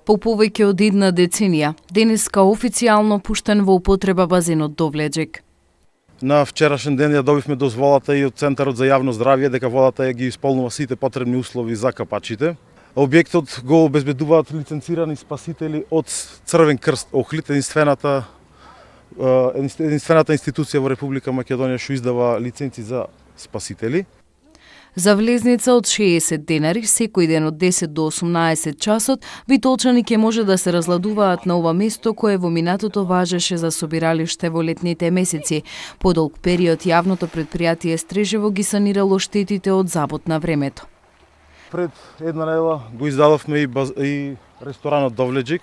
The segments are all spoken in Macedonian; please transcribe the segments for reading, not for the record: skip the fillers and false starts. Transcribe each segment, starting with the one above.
По повеќе од една деценија, денеска официјално пуштен во употреба базенот Довлеџик. На вчерашен ден ја добивме дозволата и од Центарот за јавно здравје дека водата ги исполнува сите потребни услови за капачите. Објектот го обезбедуваат лиценцирани спасители од Црвен крст Охрид, единствената институција во Република Македонија што издава лиценци за спасители. За влезница од 60 денари, секој ден од 10 до 18 часот, битолчани ќе може да се разладуваат на ова место кое во минатото важеше за собиралиште во летните месеци. Подолг период јавното предпријатие Стрежево ги санирало штетите од забот на времето. Пред една недела го издадовме и ресторанот Довлеџик,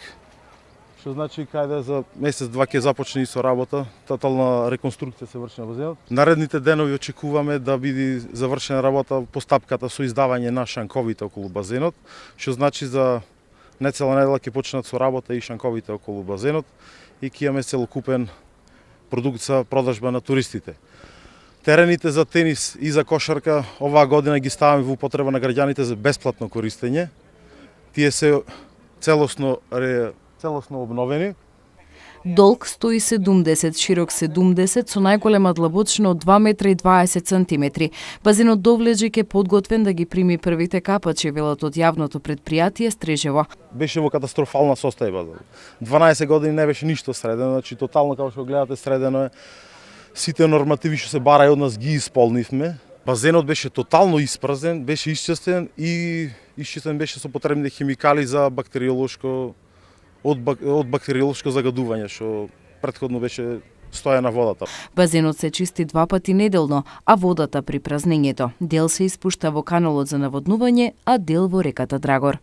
што значи каде за месец-два ќе започне и со работа, тотална реконструкција се врши на базенот. Наредните денови очекуваме да биде завршена работа по стапката со издавање на шанковите околу базенот, што значи за нецела недела ќе почнат со работа и шанковите околу базенот и ќе имаме целокупен продукт за продажба на туристите. Терените за тенис и за кошарка оваа година ги ставаме во употреба на граѓаните за бесплатно користење. Тие се целосно обновени. Долг 170, широк 70, со најголема длабочина од 2 метра и 20 сантиметри. Базенот Довлеџик е подготвен да ги прими првите капачи, велат од јавното предпријатие Стрежево. Беше во катастрофална состојба. 12 години не беше ништо средено, значи тотално како што гледате средено е. Сите нормативи што се бараја од нас ги исполнивме. Базенот беше тотално испразен, беше исчистен и исчистен беше со потребните химикали за бактериолошко загадување, што претходно беше стоја на водата. Базенот се чисти 2 пати неделно, а водата при празнењето. Дел се испушта во каналот за наводнување, а дел во реката Драгор.